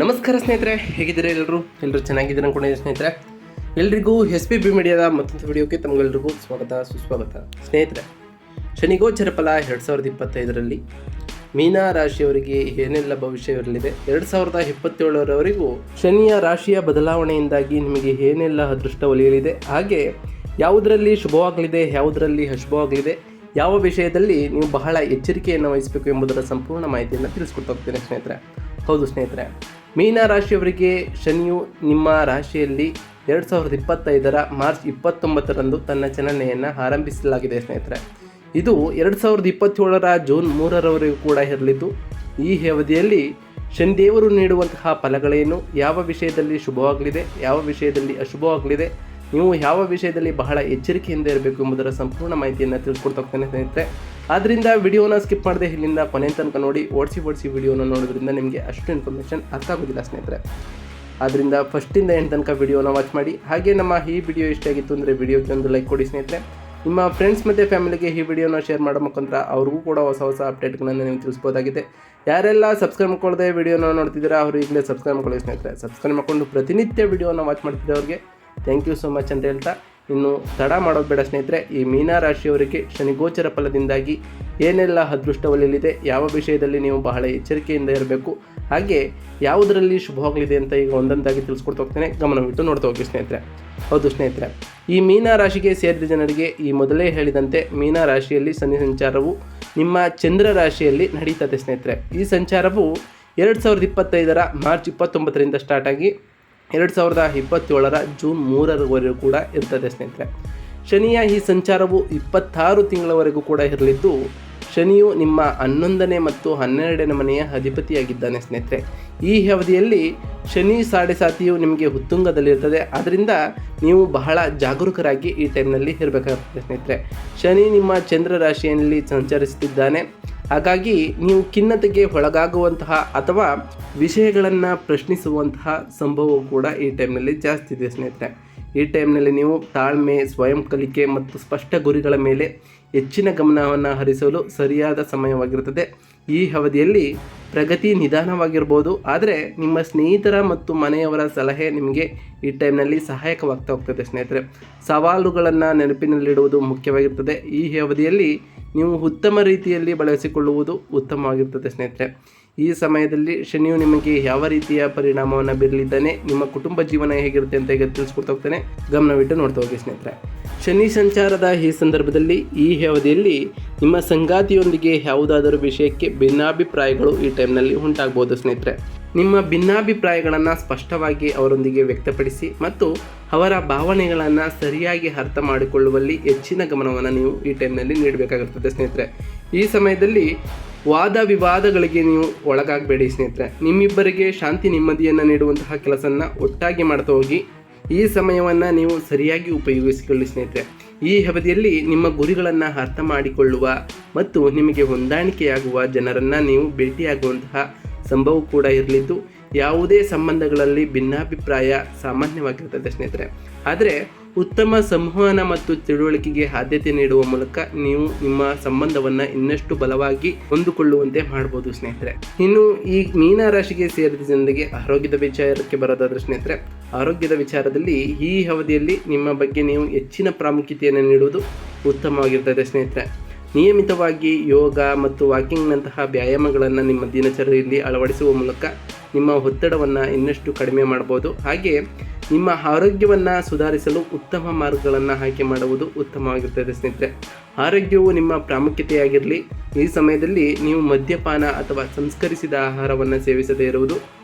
ನಮಸ್ಕಾರ ಸ್ನೇಹಿತರೆ, ಹೇಗಿದ್ದೀರಾ? ಎಲ್ಲರೂ ಚೆನ್ನಾಗಿದ್ದೀರಾ ಅನ್ಕೊಂಡಿದ್ದೀನಿ ಸ್ನೇಹಿತರೆ. ಎಲ್ರಿಗೂ SPB ಮೀಡಿಯಾದ ಮತ್ತೊಂದು ವಿಡಿಯೋಕ್ಕೆ ತಮಗೆಲ್ಲರಿಗೂ ಸ್ವಾಗತ ಸುಸ್ವಾಗತ. ಸ್ನೇಹಿತರೆ, ಶನಿಗೋಚರ ಫಲ 2025ರಲ್ಲಿ ಮೀನ ರಾಶಿಯವರಿಗೆ ಏನೆಲ್ಲ ಭವಿಷ್ಯವಿರಲಿದೆ, 2027ರವರೆಗೂ ಶನಿಯ ರಾಶಿಯ ಬದಲಾವಣೆಯಿಂದಾಗಿ ನಿಮಗೆ ಏನೆಲ್ಲ ಅದೃಷ್ಟ ಒಲಿಯಲಿದೆ, ಹಾಗೆ ಯಾವುದರಲ್ಲಿ ಶುಭವಾಗಲಿದೆ, ಯಾವುದರಲ್ಲಿ ಅಶುಭವಾಗಲಿದೆ, ಯಾವ ವಿಷಯದಲ್ಲಿ ನೀವು ಬಹಳ ಎಚ್ಚರಿಕೆಯನ್ನು ವಹಿಸಬೇಕು ಎಂಬುದರ ಸಂಪೂರ್ಣ ಮಾಹಿತಿಯನ್ನು ತಿಳಿಸ್ಕೊಡ್ತಾ ಹೋಗ್ತೇನೆ ಸ್ನೇಹಿತರೆ. ಹೌದು ಸ್ನೇಹಿತರೆ, ಮೀನ ರಾಶಿಯವರಿಗೆ ಶನಿಯು ನಿಮ್ಮ ರಾಶಿಯಲ್ಲಿ 2025ರ ಮಾರ್ಚ್ 29ರಂದು ತನ್ನ ಚಲನೆಯನ್ನು ಆರಂಭಿಸಲಾಗಿದೆ ಸ್ನೇಹಿತರೆ. ಇದು 2027ರ ಜೂನ್ 3ರವರೆಗೂ ಕೂಡ ಇರಲಿದ್ದು, ಈ ಅವಧಿಯಲ್ಲಿ ಶನಿದೇವರು ನೀಡುವಂತಹ ಫಲಗಳೇನು, ಯಾವ ವಿಷಯದಲ್ಲಿ ಶುಭವಾಗಲಿದೆ, ಯಾವ ವಿಷಯದಲ್ಲಿ ಅಶುಭವಾಗಲಿದೆ, ನೀವು ಯಾವ ವಿಷಯದಲ್ಲಿ ಬಹಳ ಎಚ್ಚರಿಕೆಯಿಂದ ಇರಬೇಕು ಎಂಬುದರ ಸಂಪೂರ್ಣ ಮಾಹಿತಿಯನ್ನು ತಿಳಿಸ್ಕೊಡ್ತಾ ಹೋಗ್ತೇನೆ ಸ್ನೇಹಿತರೆ. ಆದ್ದರಿಂದ ವಿಡಿಯೋನ ಸ್ಕಿಪ್ ಮಾಡದೆ ಇಲ್ಲಿಂದ ಕೊನೆ ತನಕ ನೋಡಿ. ಓಡಿಸಿ ವಿಡಿಯೋನ ನೋಡೋದ್ರಿಂದ ನಿಮಗೆ ಅಷ್ಟು ಇನ್ಫಾರ್ಮೇಷನ್ ಅರ್ಥ ಆಗೋದಿಲ್ಲ ಸ್ನೇಹಿತರೆ. ಆದ್ದರಿಂದ ಫಸ್ಟಿಂದ ಎಂಡ್ ತನಕ ವಿಡಿಯೋನ ವಾಚ್ ಮಾಡಿ. ಹಾಗೆ ನಮ್ಮ ಈ ವಿಡಿಯೋ ಇಷ್ಟ ಆಗಿತ್ತು ಅಂದರೆ ವಿಡಿಯೋಗೆ ಒಂದು ಲೈಕ್ ಕೊಡಿ ಸ್ನೇಹಿತರೆ. ನಿಮ್ಮ ಫ್ರೆಂಡ್ಸ್ ಮತ್ತು ಫ್ಯಾಮಿಲಿಗೆ ಈ ವಿಡಿಯೋನ ಶೇರ್ ಮಾಡೋ ಮುಖಾಂತರ ಅವ್ರಿಗೂ ಕೂಡ ಹೊಸ ಅಪ್ಡೇಟ್ಗಳನ್ನು ನೀವು ತಿಳಿಸ್ಬೋದಾಗಿದೆ. ಯಾರೆಲ್ಲ ಸಬ್ಸ್ಕ್ರೈಬ್ ಮಾಡ್ಕೊಳ್ಳದೆ ವಿಡಿಯೋನ ನೋಡ್ತಿದ್ದೀರಾ ಅವರು ಈಗಲೇ ಸಬ್ಸ್ಕ್ರೈಬ್ ಮಾಡ್ಕೊಳ್ಳಿ ಸ್ನೇಹಿತರೆ. ಸಬ್ಸ್ಕ್ರೈಬ್ ಮಾಡ್ಕೊಂಡು ಪ್ರತಿನಿತ್ಯ ವಿಡಿಯೋನ ವಾಚ್ ಮಾಡ್ತಿದ್ದೆ ಅವ್ರಿಗೆ ಥ್ಯಾಂಕ್ ಯು ಸೋ ಮಚ್ ಅಂತ ಹೇಳ್ತಾ, ಇನ್ನು ತಡ ಮಾಡೋದು ಬೇಡ ಸ್ನೇಹಿತರೆ. ಈ ಮೀನ ರಾಶಿಯವರಿಗೆ ಶನಿಗೋಚರ ಫಲದಿಂದಾಗಿ ಏನೆಲ್ಲ ಅದೃಷ್ಟ ಒಲಿಯಲಿದೆ, ಯಾವ ವಿಷಯದಲ್ಲಿ ನೀವು ಬಹಳ ಎಚ್ಚರಿಕೆಯಿಂದ ಇರಬೇಕು, ಹಾಗೆ ಯಾವುದರಲ್ಲಿ ಶುಭವಾಗಲಿದೆ ಅಂತ ಈಗ ಒಂದೊಂದಾಗಿ ತಿಳಿಸ್ಕೊಡ್ತಾ ಹೋಗ್ತೇನೆ. ಗಮನವಿಟ್ಟು ನೋಡ್ತಾ ಹೋಗಿ ಸ್ನೇಹಿತರೆ. ಹೌದು ಸ್ನೇಹಿತರೆ, ಈ ಮೀನ ರಾಶಿಗೆ ಸೇರಿದ ಜನರಿಗೆ ಈ ಮೊದಲೇ ಹೇಳಿದಂತೆ ಮೀನ ರಾಶಿಯಲ್ಲಿ ಶನಿ ಸಂಚಾರವು ನಿಮ್ಮ ಚಂದ್ರ ರಾಶಿಯಲ್ಲಿ ನಡೀತದೆ ಸ್ನೇಹಿತರೆ. ಈ ಸಂಚಾರವು 2025ರ ಮಾರ್ಚ್ 29ರಿಂದ ಸ್ಟಾರ್ಟ್ ಆಗಿ 2027ರ ಜೂನ್ 3ರವರೆಗೂ ಕೂಡ ಇರ್ತದೆ ಸ್ನೇಹಿತರೆ. ಶನಿಯ ಈ ಸಂಚಾರವು 26 ತಿಂಗಳವರೆಗೂ ಕೂಡ ಇರಲಿದ್ದು, ಶನಿಯು ನಿಮ್ಮ 11ನೇ ಮತ್ತು 12ನೇ ಮನೆಯ ಅಧಿಪತಿಯಾಗಿದ್ದಾನೆ ಸ್ನೇಹಿತರೆ. ಈ ಅವಧಿಯಲ್ಲಿ ಶನಿ ಸಾಡೆಸಾತಿಯು ನಿಮಗೆ ಉತ್ತುಂಗದಲ್ಲಿರ್ತದೆ. ಆದ್ದರಿಂದ ನೀವು ಬಹಳ ಜಾಗರೂಕರಾಗಿ ಈ ಟೈಮ್ನಲ್ಲಿ ಇರಬೇಕಾಗ್ತದೆ ಸ್ನೇಹಿತರೆ. ಶನಿ ನಿಮ್ಮ ಚಂದ್ರ ರಾಶಿಯಲ್ಲಿ ಸಂಚರಿಸುತ್ತಿದ್ದಾನೆ. ಹಾಗಾಗಿ ನೀವು ಖಿನ್ನತೆಗೆ ಒಳಗಾಗುವಂತಹ ಅಥವಾ ವಿಷಯಗಳನ್ನು ಪ್ರಶ್ನಿಸುವಂತಹ ಸಂಭವವು ಕೂಡ ಈ ಟೈಮ್ನಲ್ಲಿ ಜಾಸ್ತಿ ಇದೆ ಸ್ನೇಹಿತರೆ. ಈ ಟೈಮ್ನಲ್ಲಿ ನೀವು ತಾಳ್ಮೆ, ಸ್ವಯಂ ಕಲಿಕೆ ಮತ್ತು ಸ್ಪಷ್ಟ ಗುರಿಗಳ ಮೇಲೆ ಹೆಚ್ಚಿನ ಗಮನವನ್ನು ಹರಿಸಲು ಸರಿಯಾದ ಸಮಯವಾಗಿರುತ್ತದೆ. ಈ ಅವಧಿಯಲ್ಲಿ ಪ್ರಗತಿ ನಿಧಾನವಾಗಿರ್ಬೋದು, ಆದರೆ ನಿಮ್ಮ ಸ್ನೇಹಿತರ ಮತ್ತು ಮನೆಯವರ ಸಲಹೆ ನಿಮಗೆ ಈ ಟೈಮ್ನಲ್ಲಿ ಸಹಾಯಕವಾಗ್ತಾ ಹೋಗ್ತದೆ ಸ್ನೇಹಿತರೆ. ಸವಾಲುಗಳನ್ನು ನೆನಪಿನಲ್ಲಿಡುವುದು ಮುಖ್ಯವಾಗಿರ್ತದೆ. ಈ ಅವಧಿಯಲ್ಲಿ ನೀವು ಉತ್ತಮ ರೀತಿಯಲ್ಲಿ ಬಳಸಿಕೊಳ್ಳುವುದು ಉತ್ತಮವಾಗಿರ್ತದೆ ಸ್ನೇಹಿತರೆ. ಈ ಸಮಯದಲ್ಲಿ ಶನಿಯು ನಿಮಗೆ ಯಾವ ರೀತಿಯ ಪರಿಣಾಮವನ್ನು ಬೀರಲಿದ್ದಾನೆ, ನಿಮ್ಮ ಕುಟುಂಬ ಜೀವನ ಹೇಗಿರುತ್ತೆ ಅಂತ ಈಗ ತಿಳಿಸ್ಕೊಡ್ತಾ ಹೋಗ್ತಾನೆ. ಗಮನವಿಟ್ಟು ನೋಡ್ತಾ ಹೋಗಿ ಸ್ನೇಹಿತರೆ. ಶನಿ ಸಂಚಾರದ ಈ ಸಂದರ್ಭದಲ್ಲಿ ಈ ಅವಧಿಯಲ್ಲಿ ನಿಮ್ಮ ಸಂಗಾತಿಯೊಂದಿಗೆ ಯಾವುದಾದರೂ ವಿಷಯಕ್ಕೆ ಭಿನ್ನಾಭಿಪ್ರಾಯಗಳು ಈ ಟೈಮ್ನಲ್ಲಿ ಉಂಟಾಗ್ಬೋದು ಸ್ನೇಹಿತರೆ. ನಿಮ್ಮ ಭಿನ್ನಾಭಿಪ್ರಾಯಗಳನ್ನು ಸ್ಪಷ್ಟವಾಗಿ ಅವರೊಂದಿಗೆ ವ್ಯಕ್ತಪಡಿಸಿ ಮತ್ತು ಅವರ ಭಾವನೆಗಳನ್ನು ಸರಿಯಾಗಿ ಅರ್ಥ ಮಾಡಿಕೊಳ್ಳುವಲ್ಲಿ ಹೆಚ್ಚಿನ ಗಮನವನ್ನು ನೀವು ಈ ಟೈಮ್ನಲ್ಲಿ ನೀಡಬೇಕಾಗುತ್ತದೆ ಸ್ನೇಹಿತರೆ. ಈ ಸಮಯದಲ್ಲಿ ವಾದ ವಿವಾದಗಳಿಗೆ ನೀವು ಒಳಗಾಗಬೇಡಿ ಸ್ನೇಹಿತರೆ. ನಿಮ್ಮಿಬ್ಬರಿಗೆ ಶಾಂತಿ ನೆಮ್ಮದಿಯನ್ನು ನೀಡುವಂತಹ ಕೆಲಸವನ್ನು ಒಟ್ಟಾಗಿ ಮಾಡ್ತಾ ಹೋಗಿ ಈ ಸಮಯವನ್ನು ನೀವು ಸರಿಯಾಗಿ ಉಪಯೋಗಿಸಿಕೊಳ್ಳಿ ಸ್ನೇಹಿತರೆ. ಈ ಅವಧಿಯಲ್ಲಿ ನಿಮ್ಮ ಗುರಿಗಳನ್ನು ಅರ್ಥ ಮಾಡಿಕೊಳ್ಳುವ ಮತ್ತು ನಿಮಗೆ ಹೊಂದಾಣಿಕೆಯಾಗುವ ಜನರನ್ನು ನೀವು ಭೇಟಿಯಾಗುವಂತಹ ಸಂಭವ ಕೂಡ ಇರಲಿದ್ದು, ಯಾವುದೇ ಸಂಬಂಧಗಳಲ್ಲಿ ಭಿನ್ನಾಭಿಪ್ರಾಯ ಸಾಮಾನ್ಯವಾಗಿರುತ್ತದೆ ಸ್ನೇಹಿತರೆ. ಆದರೆ ಉತ್ತಮ ಸಂವಹನ ಮತ್ತು ತಿಳುವಳಿಕೆಗೆ ಆದ್ಯತೆ ನೀಡುವ ಮೂಲಕ ನೀವು ನಿಮ್ಮ ಸಂಬಂಧವನ್ನು ಇನ್ನಷ್ಟು ಬಲವಾಗಿ ಹೊಂದಿಕೊಳ್ಳುವಂತೆ ಮಾಡ್ಬೋದು ಸ್ನೇಹಿತರೆ. ಇನ್ನು ಈ ಮೀನ ರಾಶಿಗೆ ಸೇರಿದ ಜನರಿಗೆ ಆರೋಗ್ಯದ ವಿಚಾರಕ್ಕೆ ಬರೋದಾದ್ರೆ ಸ್ನೇಹಿತರೆ, ಆರೋಗ್ಯದ ವಿಚಾರದಲ್ಲಿ ಈ ಅವಧಿಯಲ್ಲಿ ನಿಮ್ಮ ಬಗ್ಗೆ ನೀವು ಹೆಚ್ಚಿನ ಪ್ರಾಮುಖ್ಯತೆಯನ್ನು ನೀಡುವುದು ಉತ್ತಮವಾಗಿರ್ತದೆ ಸ್ನೇಹಿತರೆ. ನಿಯಮಿತವಾಗಿ ಯೋಗ ಮತ್ತು ವಾಕಿಂಗ್ನಂತಹ ವ್ಯಾಯಾಮಗಳನ್ನು ನಿಮ್ಮ ದಿನಚರಿಯಲ್ಲಿ ಅಳವಡಿಸುವ ಮೂಲಕ ನಿಮ್ಮ ಒತ್ತಡವನ್ನು ಇನ್ನಷ್ಟು ಕಡಿಮೆ ಮಾಡ್ಬೋದು. ಹಾಗೆ ನಿಮ್ಮ ಆರೋಗ್ಯವನ್ನು ಸುಧಾರಿಸಲು ಉತ್ತಮ ಮಾರ್ಗಗಳನ್ನು ಆಯ್ಕೆ ಮಾಡುವುದು ಉತ್ತಮವಾಗಿರ್ತದೆ ಸ್ನೇಹಿತರೆ. ಆರೋಗ್ಯವು ನಿಮ್ಮ ಪ್ರಾಮುಖ್ಯತೆಯಾಗಿರಲಿ. ಈ ಸಮಯದಲ್ಲಿ ನೀವು ಮದ್ಯಪಾನ ಅಥವಾ ಸಂಸ್ಕರಿಸಿದ ಆಹಾರವನ್ನು ಸೇವಿಸದೇ ಇರುವುದು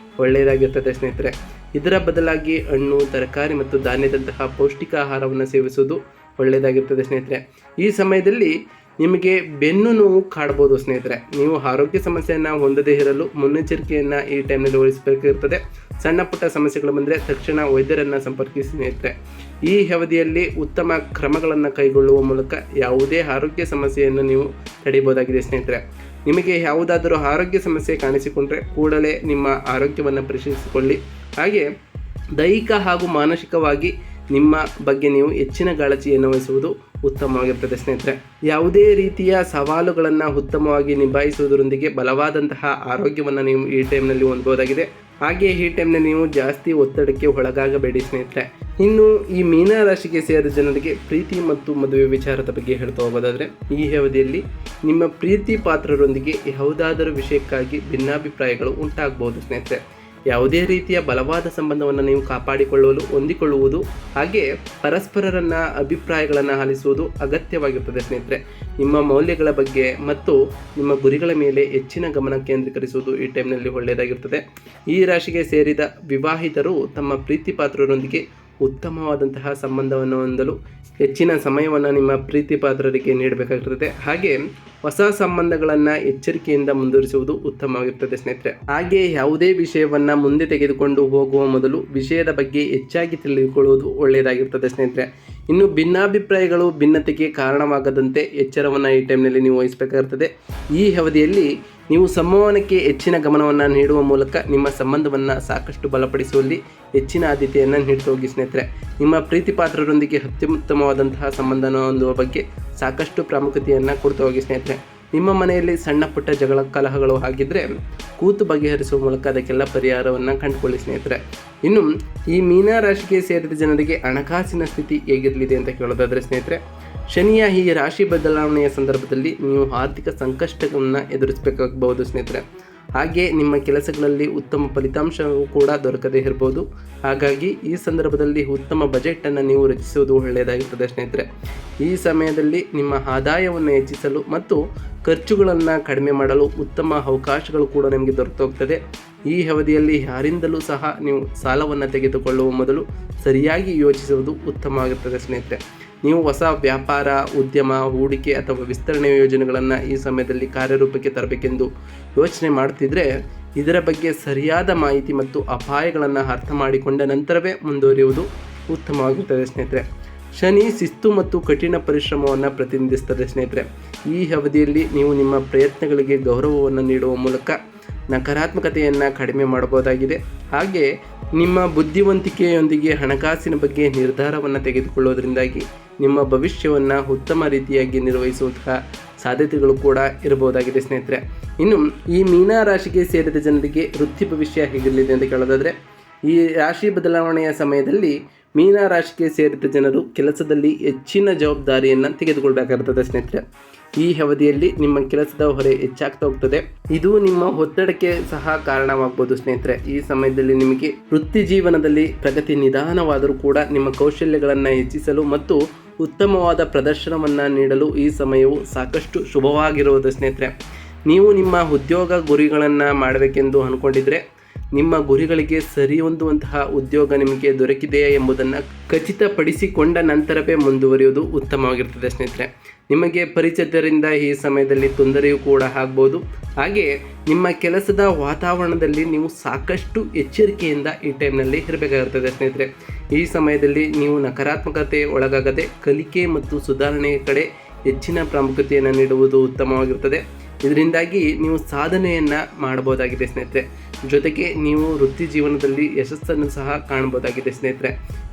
ಒಳ್ಳೆಯದಾಗಿರ್ತದೆ ಸ್ನೇಹಿತರೆ. ಇದರ ಬದಲಾಗಿ ಹಣ್ಣು, ತರಕಾರಿ ಮತ್ತು ಧಾನ್ಯದಂತಹ ಪೌಷ್ಟಿಕ ಆಹಾರವನ್ನು ಸೇವಿಸುವುದು ಒಳ್ಳೆಯದಾಗಿರ್ತದೆ ಸ್ನೇಹಿತರೆ. ಈ ಸಮಯದಲ್ಲಿ ನಿಮಗೆ ಬೆನ್ನು ನೋವು ಕಾಡ್ಬೋದು ಸ್ನೇಹಿತರೆ. ನೀವು ಆರೋಗ್ಯ ಸಮಸ್ಯೆಯನ್ನು ಹೊಂದದೇ ಇರಲು ಮುನ್ನೆಚ್ಚರಿಕೆಯನ್ನು ಈ ಟೈಮ್ನಲ್ಲಿ ವಹಿಸಬೇಕಾಗಿರ್ತದೆ. ಸಣ್ಣ ಪುಟ್ಟ ಸಮಸ್ಯೆಗಳು ಬಂದರೆ ತಕ್ಷಣ ವೈದ್ಯರನ್ನು ಸಂಪರ್ಕಿಸಿ ಸ್ನೇಹಿತರೆ. ಈ ಅವಧಿಯಲ್ಲಿ ಉತ್ತಮ ಕ್ರಮಗಳನ್ನು ಕೈಗೊಳ್ಳುವ ಮೂಲಕ ಯಾವುದೇ ಆರೋಗ್ಯ ಸಮಸ್ಯೆಯನ್ನು ನೀವು ತಡೆಯಬಹುದಾಗಿದೆ ಸ್ನೇಹಿತರೆ. ನಿಮಗೆ ಯಾವುದಾದರೂ ಆರೋಗ್ಯ ಸಮಸ್ಯೆ ಕಾಣಿಸಿಕೊಂಡ್ರೆ ಕೂಡಲೇ ನಿಮ್ಮ ಆರೋಗ್ಯವನ್ನು ಪರಿಶೀಲಿಸಿಕೊಳ್ಳಿ. ಹಾಗೆ ದೈಹಿಕ ಹಾಗೂ ಮಾನಸಿಕವಾಗಿ ನಿಮ್ಮ ಬಗ್ಗೆ ನೀವು ಹೆಚ್ಚಿನ ಕಾಳಜಿಯನ್ನು ವಹಿಸುವುದು ಉತ್ತಮವಾಗಿರ್ತದೆ ಸ್ನೇಹಿತರೆ. ಯಾವುದೇ ರೀತಿಯ ಸವಾಲುಗಳನ್ನು ಉತ್ತಮವಾಗಿ ನಿಭಾಯಿಸುವುದರೊಂದಿಗೆ ಬಲವಾದಂತಹ ಆರೋಗ್ಯವನ್ನು ನೀವು ಈ ಟೈಮ್ನಲ್ಲಿ ಹೊಂದಬಹುದಾಗಿದೆ. ಹಾಗೆ ಈ ಟೈಮ್ನಲ್ಲಿ ನೀವು ಜಾಸ್ತಿ ಒತ್ತಡಕ್ಕೆ ಒಳಗಾಗಬೇಡಿ ಸ್ನೇಹಿತರೆ. ಇನ್ನು ಈ ಮೀನ ರಾಶಿಗೆ ಸೇರಿದ ಜನರಿಗೆ ಪ್ರೀತಿ ಮತ್ತು ಮದುವೆ ವಿಚಾರದ ಬಗ್ಗೆ ಹೇಳ್ತಾ ಹೋಗೋದಾದರೆ, ಈ ಅವಧಿಯಲ್ಲಿ ನಿಮ್ಮ ಪ್ರೀತಿ ಪಾತ್ರರೊಂದಿಗೆ ಯಾವುದಾದರೂ ವಿಷಯಕ್ಕಾಗಿ ಭಿನ್ನಾಭಿಪ್ರಾಯಗಳು ಉಂಟಾಗಬಹುದು ಸ್ನೇಹಿತರೆ. ಯಾವುದೇ ರೀತಿಯ ಬಲವಾದ ಸಂಬಂಧವನ್ನು ನೀವು ಕಾಪಾಡಿಕೊಳ್ಳಲು ಹೊಂದಿಕೊಳ್ಳುವುದು ಹಾಗೆ ಪರಸ್ಪರರನ್ನ ಅಭಿಪ್ರಾಯಗಳನ್ನು ಆಲಿಸುವುದು ಅಗತ್ಯವಾಗಿರುತ್ತದೆ ಸ್ನೇಹಿತರೆ. ನಿಮ್ಮ ಮೌಲ್ಯಗಳ ಬಗ್ಗೆ ಮತ್ತು ನಿಮ್ಮ ಗುರಿಗಳ ಮೇಲೆ ಹೆಚ್ಚಿನ ಗಮನ ಕೇಂದ್ರೀಕರಿಸುವುದು ಈ ಟೈಮ್ನಲ್ಲಿ ಒಳ್ಳೆಯದಾಗಿರುತ್ತದೆ. ಈ ರಾಶಿಗೆ ಸೇರಿದ ವಿವಾಹಿತರು ತಮ್ಮ ಪ್ರೀತಿ ಪಾತ್ರರೊಂದಿಗೆ ಉತ್ತಮವಾದಂತಹ ಸಂಬಂಧವನ್ನು ಹೊಂದಲು ಹೆಚ್ಚಿನ ಸಮಯವನ್ನು ನಿಮ್ಮ ಪ್ರೀತಿ ಪಾತ್ರರಿಗೆ ನೀಡಬೇಕಾಗಿರುತ್ತದೆ. ಹಾಗೆ ಹೊಸ ಸಂಬಂಧಗಳನ್ನು ಎಚ್ಚರಿಕೆಯಿಂದ ಮುಂದುವರಿಸುವುದು ಉತ್ತಮವಾಗಿರುತ್ತದೆ ಸ್ನೇಹಿತರೆ. ಹಾಗೆ ಯಾವುದೇ ವಿಷಯವನ್ನು ಮುಂದೆ ತೆಗೆದುಕೊಂಡು ಹೋಗುವ ಮೊದಲು ವಿಷಯದ ಬಗ್ಗೆ ಹೆಚ್ಚಾಗಿ ತಿಳಿದುಕೊಳ್ಳುವುದು ಒಳ್ಳೆಯದಾಗಿರುತ್ತದೆ ಸ್ನೇಹಿತರೆ. ಇನ್ನು ಭಿನ್ನಾಭಿಪ್ರಾಯಗಳು ಭಿನ್ನತೆಗೆ ಕಾರಣವಾಗದಂತೆ ಎಚ್ಚರವನ್ನು ಈ ಟೈಮ್ನಲ್ಲಿ ನೀವು ವಹಿಸಬೇಕಾಗಿರುತ್ತದೆ. ಈ ಅವಧಿಯಲ್ಲಿ ನೀವು ಸಂವಹನಕ್ಕೆ ಹೆಚ್ಚಿನ ಗಮನವನ್ನು ನೀಡುವ ಮೂಲಕ ನಿಮ್ಮ ಸಂಬಂಧವನ್ನು ಸಾಕಷ್ಟು ಬಲಪಡಿಸುವಲ್ಲಿ ಹೆಚ್ಚಿನ ಆದ್ಯತೆಯನ್ನು ನೀಡ್ತಾ ಹೋಗಿ ಸ್ನೇಹಿತರೆ. ನಿಮ್ಮ ಪ್ರೀತಿ ಪಾತ್ರರೊಂದಿಗೆ ಅತ್ಯುತ್ತಮವಾದಂತಹ ಸಂಬಂಧವನ್ನು ಹೊಂದುವ ಬಗ್ಗೆ ಸಾಕಷ್ಟು ಪ್ರಾಮುಖ್ಯತೆಯನ್ನು ಕೊಡ್ತಾ ಹೋಗಿ ಸ್ನೇಹಿತರೆ. ನಿಮ್ಮ ಮನೆಯಲ್ಲಿ ಸಣ್ಣ ಪುಟ್ಟ ಜಗಳ ಕಲಹಗಳು ಆಗಿದ್ದರೆ ಕೂತು ಬಗೆಹರಿಸುವ ಮೂಲಕ ಅದಕ್ಕೆಲ್ಲ ಪರಿಹಾರವನ್ನು ಕಂಡುಕೊಳ್ಳಿ ಸ್ನೇಹಿತರೆ. ಇನ್ನು ಈ ಮೀನ ರಾಶಿಗೆ ಸೇರಿದ ಜನರಿಗೆ ಹಣಕಾಸಿನ ಸ್ಥಿತಿ ಹೇಗಿರಲಿದೆ ಅಂತ ಕೇಳೋದಾದರೆ ಸ್ನೇಹಿತರೆ, ಶನಿಯ ಈ ರಾಶಿ ಬದಲಾವಣೆಯ ಸಂದರ್ಭದಲ್ಲಿ ನೀವು ಆರ್ಥಿಕ ಸಂಕಷ್ಟವನ್ನು ಎದುರಿಸಬೇಕಾಗಬಹುದು ಸ್ನೇಹಿತರೆ. ಹಾಗೆ ನಿಮ್ಮ ಕೆಲಸಗಳಲ್ಲಿ ಉತ್ತಮ ಫಲಿತಾಂಶವೂ ಕೂಡ ದೊರಕದೇ ಇರಬಹುದು. ಹಾಗಾಗಿ ಈ ಸಂದರ್ಭದಲ್ಲಿ ಉತ್ತಮ ಬಜೆಟನ್ನು ನೀವು ರಚಿಸುವುದು ಒಳ್ಳೆಯದಾಗಿರುತ್ತದೆ ಸ್ನೇಹಿತರೆ. ಈ ಸಮಯದಲ್ಲಿ ನಿಮ್ಮ ಆದಾಯವನ್ನು ಹೆಚ್ಚಿಸಲು ಮತ್ತು ಖರ್ಚುಗಳನ್ನು ಕಡಿಮೆ ಮಾಡಲು ಉತ್ತಮ ಅವಕಾಶಗಳು ಕೂಡ ನಿಮಗೆ ದೊರೆತೋಗ್ತದೆ. ಈ ಅವಧಿಯಲ್ಲಿ ಯಾರಿಂದಲೂ ಸಹ ನೀವು ಸಾಲವನ್ನು ತೆಗೆದುಕೊಳ್ಳುವ ಮೊದಲು ಸರಿಯಾಗಿ ಯೋಚಿಸುವುದು ಉತ್ತಮವಾಗಿರುತ್ತದೆ ಸ್ನೇಹಿತರೆ. ನೀವು ಹೊಸ ವ್ಯಾಪಾರ, ಉದ್ಯಮ, ಹೂಡಿಕೆ ಅಥವಾ ವಿಸ್ತರಣೆ ಯೋಜನೆಗಳನ್ನು ಈ ಸಮಯದಲ್ಲಿ ಕಾರ್ಯರೂಪಕ್ಕೆ ತರಬೇಕೆಂದು ಯೋಚನೆ ಮಾಡ್ತಿದ್ರೆ ಇದರ ಬಗ್ಗೆ ಸರಿಯಾದ ಮಾಹಿತಿ ಮತ್ತು ಅಪಾಯಗಳನ್ನು ಅರ್ಥ ಮಾಡಿಕೊಂಡ ನಂತರವೇ ಮುಂದುವರಿಯುವುದು ಉತ್ತಮವಾಗಿರುತ್ತದೆ ಸ್ನೇಹಿತರೆ. ಶನಿ ಶಿಸ್ತು ಮತ್ತು ಕಠಿಣ ಪರಿಶ್ರಮವನ್ನು ಪ್ರತಿನಿಧಿಸುತ್ತದೆ ಸ್ನೇಹಿತರೆ. ಈ ಅವಧಿಯಲ್ಲಿ ನೀವು ನಿಮ್ಮ ಪ್ರಯತ್ನಗಳಿಗೆ ಗೌರವವನ್ನು ನೀಡುವ ಮೂಲಕ ನಕಾರಾತ್ಮಕತೆಯನ್ನು ಕಡಿಮೆ ಮಾಡಬಹುದಾಗಿದೆ. ಹಾಗೆ ನಿಮ್ಮ ಬುದ್ಧಿವಂತಿಕೆಯೊಂದಿಗೆ ಹಣಕಾಸಿನ ಬಗ್ಗೆ ನಿರ್ಧಾರವನ್ನು ತೆಗೆದುಕೊಳ್ಳೋದ್ರಿಂದಾಗಿ ನಿಮ್ಮ ಭವಿಷ್ಯವನ್ನು ಉತ್ತಮ ರೀತಿಯಾಗಿ ನಿರ್ವಹಿಸುವಂತಹ ಸಾಧ್ಯತೆಗಳು ಕೂಡ ಇರಬಹುದಾಗಿದೆ ಸ್ನೇಹಿತರೆ. ಇನ್ನು ಈ ಮೀನ ರಾಶಿಗೆ ಸೇರಿದ ಜನರಿಗೆ ವೃತ್ತಿ ಭವಿಷ್ಯ ಹೇಗಿರಲಿದೆ ಅಂತ ಕೇಳೋದಾದರೆ, ಈ ರಾಶಿ ಬದಲಾವಣೆಯ ಸಮಯದಲ್ಲಿ ಮೀನ ರಾಶಿಗೆ ಸೇರಿದ ಜನರು ಕೆಲಸದಲ್ಲಿ ಹೆಚ್ಚಿನ ಜವಾಬ್ದಾರಿಯನ್ನು ತೆಗೆದುಕೊಳ್ಬೇಕಾಗುತ್ತದೆ ಸ್ನೇಹಿತರೆ. ಈ ಅವಧಿಯಲ್ಲಿ ನಿಮ್ಮ ಕೆಲಸದ ಹೊರೆ ಹೆಚ್ಚಾಗ್ತಾ ಹೋಗ್ತದೆ. ಇದು ನಿಮ್ಮ ಒತ್ತಡಕ್ಕೆ ಸಹ ಕಾರಣವಾಗಬಹುದು ಸ್ನೇಹಿತರೆ. ಈ ಸಮಯದಲ್ಲಿ ನಿಮಗೆ ವೃತ್ತಿ ಜೀವನದಲ್ಲಿ ಪ್ರಗತಿ ನಿಧಾನವಾದರೂ ಕೂಡ ನಿಮ್ಮ ಕೌಶಲ್ಯಗಳನ್ನು ಹೆಚ್ಚಿಸಲು ಮತ್ತು ಉತ್ತಮವಾದ ಪ್ರದರ್ಶನವನ್ನು ನೀಡಲು ಈ ಸಮಯವು ಸಾಕಷ್ಟು ಶುಭವಾಗಿರುವುದು ಸ್ನೇಹಿತರೆ. ನೀವು ನಿಮ್ಮ ಉದ್ಯೋಗ ಗುರಿಗಳನ್ನು ಮಾಡಬೇಕೆಂದು ಅಂದ್ಕೊಂಡಿದ್ರೆ ನಿಮ್ಮ ಗುರಿಗಳಿಗೆ ಸರಿ ಹೊಂದುವಂತಹ ಉದ್ಯೋಗ ನಿಮಗೆ ದೊರಕಿದೆಯೇ ಎಂಬುದನ್ನು ಖಚಿತಪಡಿಸಿಕೊಂಡ ನಂತರವೇ ಮುಂದುವರಿಯುವುದು ಉತ್ತಮವಾಗಿರ್ತದೆ ಸ್ನೇಹಿತರೆ. ನಿಮಗೆ ಪರಿಚಿತರಿಂದ ಈ ಸಮಯದಲ್ಲಿ ತೊಂದರೆಯೂ ಕೂಡ ಆಗ್ಬೋದು. ಹಾಗೆ ನಿಮ್ಮ ಕೆಲಸದ ವಾತಾವರಣದಲ್ಲಿ ನೀವು ಸಾಕಷ್ಟು ಎಚ್ಚರಿಕೆಯಿಂದ ಈ ಟೈಮ್ನಲ್ಲಿ ಇರಬೇಕಾಗಿರ್ತದೆ ಸ್ನೇಹಿತರೆ. ಈ ಸಮಯದಲ್ಲಿ ನೀವು ನಕಾರಾತ್ಮಕತೆ ಒಳಗಾಗದೆ ಕಲಿಕೆ ಮತ್ತು ಸುಧಾರಣೆಯ ಕಡೆ ಹೆಚ್ಚಿನ ಪ್ರಾಮುಖ್ಯತೆಯನ್ನು ನೀಡುವುದು ಉತ್ತಮವಾಗಿರುತ್ತದೆ. ಇದರಿಂದಾಗಿ ನೀವು ಸಾಧನೆಯನ್ನು ಮಾಡಬಹುದಾಗಿದೆ ಸ್ನೇಹಿತರೆ. ಜೊತೆಗೆ ನೀವು ವೃತ್ತಿ ಜೀವನದಲ್ಲಿ ಯಶಸ್ಸನ್ನು ಸಹ ಕಾಣಬಹುದಾಗಿದೆ ಸ್ನೇಹಿತರೆ.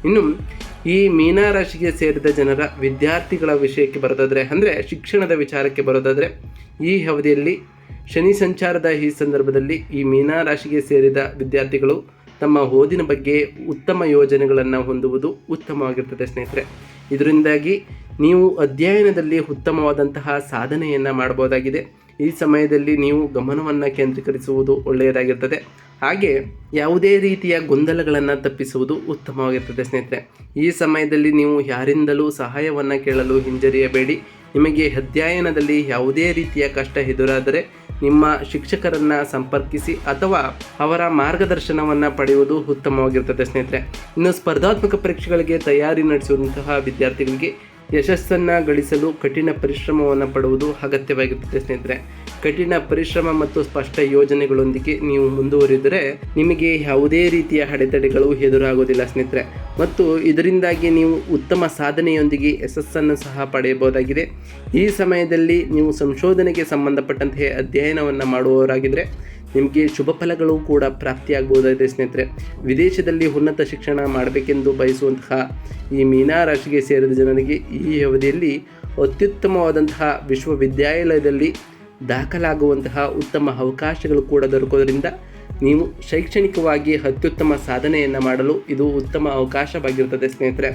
ಇನ್ನು ಈ ಮೀನ ರಾಶಿಗೆ ಸೇರಿದ ಜನರ ವಿದ್ಯಾರ್ಥಿಗಳ ವಿಷಯಕ್ಕೆ ಬರೋದಾದರೆ, ಅಂದರೆ ಶಿಕ್ಷಣದ ವಿಚಾರಕ್ಕೆ ಬರೋದಾದರೆ, ಈ ಅವಧಿಯಲ್ಲಿ ಶನಿ ಸಂಚಾರದ ಈ ಸಂದರ್ಭದಲ್ಲಿ ಈ ಮೀನ ರಾಶಿಗೆ ಸೇರಿದ ವಿದ್ಯಾರ್ಥಿಗಳು ತಮ್ಮ ಓದಿನ ಬಗ್ಗೆ ಉತ್ತಮ ಯೋಜನೆಗಳನ್ನು ಹೊಂದುವುದು ಉತ್ತಮವಾಗಿರ್ತದೆ ಸ್ನೇಹಿತರೆ. ಇದರಿಂದಾಗಿ ನೀವು ಅಧ್ಯಯನದಲ್ಲಿ ಉತ್ತಮವಾದಂತಹ ಸಾಧನೆಯನ್ನು ಮಾಡಬಹುದಾಗಿದೆ. ಈ ಸಮಯದಲ್ಲಿ ನೀವು ಗಮನವನ್ನು ಕೇಂದ್ರೀಕರಿಸುವುದು ಒಳ್ಳೆಯದಾಗಿರ್ತದೆ. ಹಾಗೆ ಯಾವುದೇ ರೀತಿಯ ಗೊಂದಲಗಳನ್ನು ತಪ್ಪಿಸುವುದು ಉತ್ತಮವಾಗಿರ್ತದೆ ಸ್ನೇಹಿತರೆ. ಈ ಸಮಯದಲ್ಲಿ ನೀವು ಯಾರಿಂದಲೂ ಸಹಾಯವನ್ನು ಕೇಳಲು ಹಿಂಜರಿಯಬೇಡಿ. ನಿಮಗೆ ಅಧ್ಯಯನದಲ್ಲಿ ಯಾವುದೇ ರೀತಿಯ ಕಷ್ಟ ಎದುರಾದರೆ ನಿಮ್ಮ ಶಿಕ್ಷಕರನ್ನು ಸಂಪರ್ಕಿಸಿ ಅಥವಾ ಅವರ ಮಾರ್ಗದರ್ಶನವನ್ನು ಪಡೆಯುವುದು ಉತ್ತಮವಾಗಿರ್ತದೆ ಸ್ನೇಹಿತರೆ. ಇನ್ನು ಸ್ಪರ್ಧಾತ್ಮಕ ಪರೀಕ್ಷೆಗಳಿಗೆ ತಯಾರಿ ನಡೆಸುವಂತಹ ವಿದ್ಯಾರ್ಥಿಗಳಿಗೆ ಯಶಸ್ಸನ್ನು ಗಳಿಸಲು ಕಠಿಣ ಪರಿಶ್ರಮವನ್ನು ಪಡುವುದು ಅಗತ್ಯವಾಗಿರುತ್ತದೆ ಸ್ನೇಹಿತರೆ. ಕಠಿಣ ಪರಿಶ್ರಮ ಮತ್ತು ಸ್ಪಷ್ಟ ಯೋಜನೆಗಳೊಂದಿಗೆ ನೀವು ಮುಂದುವರಿದರೆ ನಿಮಗೆ ಯಾವುದೇ ರೀತಿಯ ಅಡೆತಡೆಗಳು ಎದುರಾಗೋದಿಲ್ಲ ಸ್ನೇಹಿತರೆ. ಮತ್ತು ಇದರಿಂದಾಗಿ ನೀವು ಉತ್ತಮ ಸಾಧನೆಯೊಂದಿಗೆ ಯಶಸ್ಸನ್ನು ಸಹ ಪಡೆಯಬಹುದಾಗಿದೆ. ಈ ಸಮಯದಲ್ಲಿ ನೀವು ಸಂಶೋಧನೆಗೆ ಸಂಬಂಧಪಟ್ಟಂತೆ ಅಧ್ಯಯನವನ್ನು ಮಾಡುವವರಾಗಿದ್ದರೆ ನಿಮಗೆ ಶುಭ ಫಲಗಳು ಕೂಡ ಪ್ರಾಪ್ತಿಯಾಗಬಹುದಾಗಿದೆ ಸ್ನೇಹಿತರೆ. ವಿದೇಶದಲ್ಲಿ ಉನ್ನತ ಶಿಕ್ಷಣ ಮಾಡಬೇಕೆಂದು ಬಯಸುವಂತಹ ಈ ಮೀನ ರಾಶಿಗೆ ಸೇರಿದ ಜನರಿಗೆ ಈ ಅವಧಿಯಲ್ಲಿ ಅತ್ಯುತ್ತಮವಾದಂತಹ ವಿಶ್ವವಿದ್ಯಾಲಯದಲ್ಲಿ ದಾಖಲಾಗುವಂತಹ ಉತ್ತಮ ಅವಕಾಶಗಳು ಕೂಡ ದೊರಕೋದ್ರಿಂದ ನೀವು ಶೈಕ್ಷಣಿಕವಾಗಿ ಅತ್ಯುತ್ತಮ ಸಾಧನೆಯನ್ನು ಮಾಡಲು ಇದು ಉತ್ತಮ ಅವಕಾಶವಾಗಿರುತ್ತದೆ ಸ್ನೇಹಿತರೆ.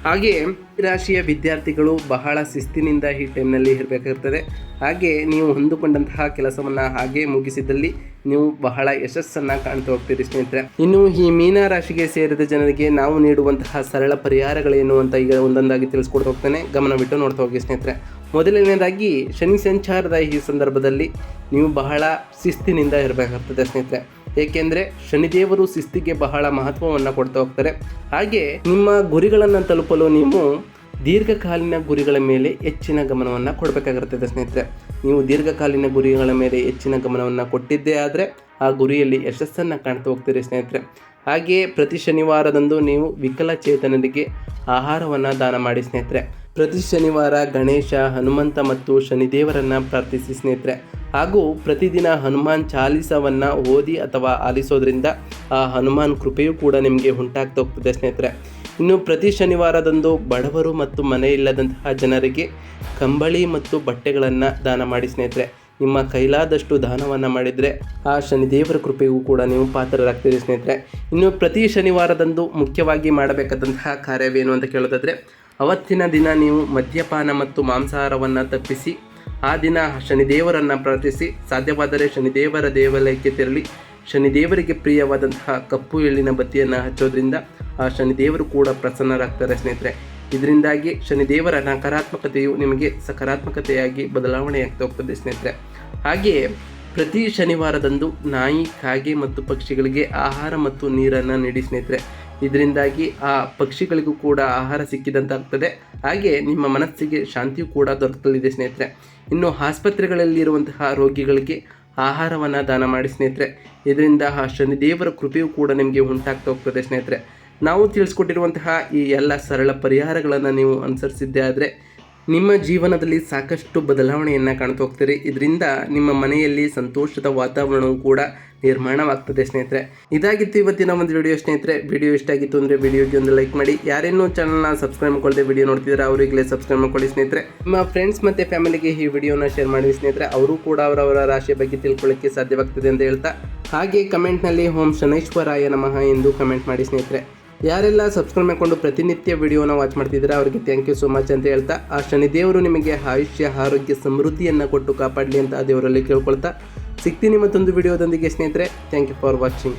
ಹಾಗೆ ಈ ರಾಶಿಯ ವಿದ್ಯಾರ್ಥಿಗಳು ಬಹಳ ಶಿಸ್ತಿನಿಂದ ಈ ಟೈಮ್ನಲ್ಲಿ ಇರಬೇಕಾಗಿರ್ತದೆ. ಹಾಗೆ ನೀವು ಹೊಂದಿಕೊಂಡಂತಹ ಕೆಲಸವನ್ನು ಹಾಗೆ ಮುಗಿಸಿದಲ್ಲಿ ನೀವು ಬಹಳ ಯಶಸ್ಸನ್ನು ಕಾಣ್ತಾ ಹೋಗ್ತೀರಿ ಸ್ನೇಹಿತರೆ. ಇನ್ನು ಈ ಮೀನ ರಾಶಿಗೆ ಸೇರಿದ ಜನರಿಗೆ ನಾವು ನೀಡುವಂತಹ ಸರಳ ಪರಿಹಾರಗಳೇನು ಅಂತ ಈಗ ಒಂದೊಂದಾಗಿ ತಿಳಿಸ್ಕೊಡ್ತಾ ಹೋಗ್ತೇನೆ. ಗಮನವಿಟ್ಟು ನೋಡ್ತಾ ಹೋಗಿ ಸ್ನೇಹಿತರೆ. ಮೊದಲನೇದಾಗಿ ಶನಿ ಸಂಚಾರದ ಈ ಸಂದರ್ಭದಲ್ಲಿ ನೀವು ಬಹಳ ಶಿಸ್ತಿನಿಂದ ಇರಬೇಕಾಗ್ತದೆ ಸ್ನೇಹಿತರೆ. ಏಕೆಂದರೆ ಶನಿದೇವರು ಶಿಸ್ತಿಗೆ ಬಹಳ ಮಹತ್ವವನ್ನು ಕೊಡ್ತಾ ಹೋಗ್ತಾರೆ. ಹಾಗೆ ನಿಮ್ಮ ಗುರಿಗಳನ್ನು ತಲುಪಲು ನೀವು ದೀರ್ಘಕಾಲೀನ ಗುರಿಗಳ ಮೇಲೆ ಹೆಚ್ಚಿನ ಗಮನವನ್ನು ಕೊಡಬೇಕಾಗಿರ್ತದೆ ಸ್ನೇಹಿತರೆ. ನೀವು ದೀರ್ಘಕಾಲೀನ ಗುರಿಗಳ ಮೇಲೆ ಹೆಚ್ಚಿನ ಗಮನವನ್ನು ಕೊಟ್ಟಿದ್ದೇ ಆದರೆ ಆ ಗುರಿಯಲ್ಲಿ ಯಶಸ್ಸನ್ನು ಕಾಣ್ತಾ ಹೋಗ್ತೀರಿ ಸ್ನೇಹಿತರೆ. ಹಾಗೆಯೇ ಪ್ರತಿ ಶನಿವಾರದಂದು ನೀವು ವಿಕಲಚೇತನರಿಗೆ ಆಹಾರವನ್ನು ದಾನ ಮಾಡಿ ಸ್ನೇಹಿತರೆ. ಪ್ರತಿ ಶನಿವಾರ ಗಣೇಶ, ಹನುಮಂತ ಮತ್ತು ಶನಿದೇವರನ್ನು ಪ್ರಾರ್ಥಿಸಿ ಸ್ನೇಹಿತರೆ. ಹಾಗೂ ಪ್ರತಿದಿನ ಹನುಮಾನ್ ಚಾಲೀಸವನ್ನು ಓದಿ ಅಥವಾ ಆಲಿಸೋದ್ರಿಂದ ಆ ಹನುಮಾನ್ ಕೃಪೆಯೂ ಕೂಡ ನಿಮಗೆ ಉಂಟಾಗ್ತಾ ಹೋಗ್ತದೆ ಸ್ನೇಹಿತರೆ. ಇನ್ನು ಪ್ರತಿ ಶನಿವಾರದಂದು ಬಡವರು ಮತ್ತು ಮನೆಯಿಲ್ಲದಂತಹ ಜನರಿಗೆ ಕಂಬಳಿ ಮತ್ತು ಬಟ್ಟೆಗಳನ್ನು ದಾನ ಮಾಡಿ ಸ್ನೇಹಿತರೆ. ನಿಮ್ಮ ಕೈಲಾದಷ್ಟು ದಾನವನ್ನು ಮಾಡಿದರೆ ಆ ಶನಿದೇವರ ಕೃಪೆಗೂ ಕೂಡ ನೀವು ಪಾತ್ರರಾಗ್ತೀರಿ ಸ್ನೇಹಿತರೆ. ಇನ್ನು ಪ್ರತಿ ಶನಿವಾರದಂದು ಮುಖ್ಯವಾಗಿ ಮಾಡಬೇಕಾದಂತಹ ಕಾರ್ಯವೇನು ಅಂತ ಕೇಳೋದಾದರೆ, ಅವತ್ತಿನ ದಿನ ನೀವು ಮದ್ಯಪಾನ ಮತ್ತು ಮಾಂಸಾಹಾರವನ್ನು ತಪ್ಪಿಸಿ ಆ ದಿನ ಶನಿದೇವರನ್ನು ಪ್ರಾರ್ಥಿಸಿ, ಸಾಧ್ಯವಾದರೆ ಶನಿದೇವರ ದೇವಾಲಯಕ್ಕೆ ತೆರಳಿ ಶನಿದೇವರಿಗೆ ಪ್ರಿಯವಾದಂತಹ ಕಪ್ಪು ಎಳ್ಳಿನ ಬತ್ತಿಯನ್ನು ಹಚ್ಚೋದ್ರಿಂದ ಆ ಶನಿದೇವರು ಕೂಡ ಪ್ರಸನ್ನರಾಗ್ತಾರೆ ಸ್ನೇಹಿತರೆ. ಇದರಿಂದಾಗಿ ಶನಿದೇವರ ನಕಾರಾತ್ಮಕತೆಯು ನಿಮಗೆ ಸಕಾರಾತ್ಮಕತೆಯಾಗಿ ಬದಲಾವಣೆಯಾಗ್ತಾ ಹೋಗ್ತದೆ ಸ್ನೇಹಿತರೆ. ಹಾಗೆಯೇ ಪ್ರತಿ ಶನಿವಾರದಂದು ನಾಯಿ, ಕಾಗೆ ಮತ್ತು ಪಕ್ಷಿಗಳಿಗೆ ಆಹಾರ ಮತ್ತು ನೀರನ್ನು ನೀಡಿ ಸ್ನೇಹಿತರೆ. ಇದರಿಂದಾಗಿ ಆ ಪಕ್ಷಿಗಳಿಗೂ ಕೂಡ ಆಹಾರ ಸಿಕ್ಕಿದಂತಾಗ್ತದೆ. ಹಾಗೆ ನಿಮ್ಮ ಮನಸ್ಸಿಗೆ ಶಾಂತಿಯೂ ಕೂಡ ದೊರಕಲಿದೆ ಸ್ನೇಹಿತರೆ. ಇನ್ನು ಆಸ್ಪತ್ರೆಗಳಲ್ಲಿರುವಂತಹ ರೋಗಿಗಳಿಗೆ ಆಹಾರವನ್ನು ದಾನ ಮಾಡಿ ಸ್ನೇಹಿತರೆ. ಇದರಿಂದ ಆ ಶನಿದೇವರ ಕೃಪೆಯೂ ಕೂಡ ನಿಮಗೆ ಉಂಟಾಗ್ತಾ ಹೋಗ್ತದೆ ಸ್ನೇಹಿತರೆ. ನಾವು ತಿಳಿಸ್ಕೊಟ್ಟಿರುವಂತಹ ಈ ಎಲ್ಲ ಸರಳ ಪರಿಹಾರಗಳನ್ನು ನೀವು ಅನುಸರಿಸಿದ್ದೇ ಆದರೆ ನಿಮ್ಮ ಜೀವನದಲ್ಲಿ ಸಾಕಷ್ಟು ಬದಲಾವಣೆಯನ್ನು ಕಾಣ್ತಾ ಹೋಗ್ತೀರಿ. ಇದರಿಂದ ನಿಮ್ಮ ಮನೆಯಲ್ಲಿ ಸಂತೋಷದ ವಾತಾವರಣವೂ ಕೂಡ ನಿರ್ಮಾಣವಾಗ್ತದೆ ಸ್ನೇಹಿತರೆ. ಇದಾಗಿತ್ತು ಇವತ್ತಿನ ಒಂದು ವಿಡಿಯೋ ಸ್ನೇಹಿತರೆ. ವಿಡಿಯೋ ಇಷ್ಟ ಆಗಿತ್ತು ಅಂದರೆ ವಿಡಿಯೋಗೆ ಒಂದು ಲೈಕ್ ಮಾಡಿ. ಯಾರೇನೂ ಚಾನಲ್ನ ಸಬ್ಸ್ಕ್ರೈಬ್ ಮಾಡ್ಕೊಳ್ಳದೆ ವಿಡಿಯೋ ನೋಡ್ತಿದ್ದಾರೆ ಅವರಿಗಲೇ ಸಬ್ಸ್ಕ್ರೈಬ್ ಮಾಡ್ಕೊಳ್ಳಿ ಸ್ನೇಹಿತರೆ. ನಿಮ್ಮ ಫ್ರೆಂಡ್ಸ್ ಮತ್ತು ಫ್ಯಾಮಿಲಿಗೆ ಈ ವಿಡಿಯೋನ ಶೇರ್ ಮಾಡಿ ಸ್ನೇಹಿತರೆ. ಅವರು ಕೂಡ ಅವರವರ ರಾಶಿಯ ಬಗ್ಗೆ ತಿಳ್ಕೊಳ್ಳೋಕ್ಕೆ ಸಾಧ್ಯವಾಗ್ತದೆ ಅಂತ ಹೇಳ್ತಾ, ಹಾಗೆ ಕಮೆಂಟ್ನಲ್ಲಿ ಓಂ ಶನೈಶ್ವರಾಯ ನಮಃ ಎಂದು ಕಮೆಂಟ್ ಮಾಡಿ ಸ್ನೇಹಿತರೆ. ಯಾರೆಲ್ಲ ಸಬ್ಸ್ಕ್ರೈಬ್ ಮಾಡಿಕೊಂಡು ಪ್ರತಿನಿತ್ಯ ವಿಡಿಯೋನ ವಾಚ್ ಮಾಡ್ತಿದ್ದಾರೆ ಅವರಿಗೆ ಥ್ಯಾಂಕ್ ಯು ಸೋ ಮಚ್ ಅಂತ ಹೇಳ್ತಾ, ಆ ಶನಿದೇವರು ನಿಮಗೆ ಆಯುಷ್ಯ, ಆರೋಗ್ಯ, ಸಮೃದ್ಧಿಯನ್ನು ಕೊಟ್ಟು ಕಾಪಾಡಲಿ ಅಂತ ದೇವರಲ್ಲಿ ಕೇಳ್ಕೊಳ್ತಾ ಸಿಗ್ತೀನಿ ಮತ್ತೊಂದು ವಿಡಿಯೋದೊಂದಿಗೆ ಸ್ನೇಹಿತರೆ. Thank you for watching.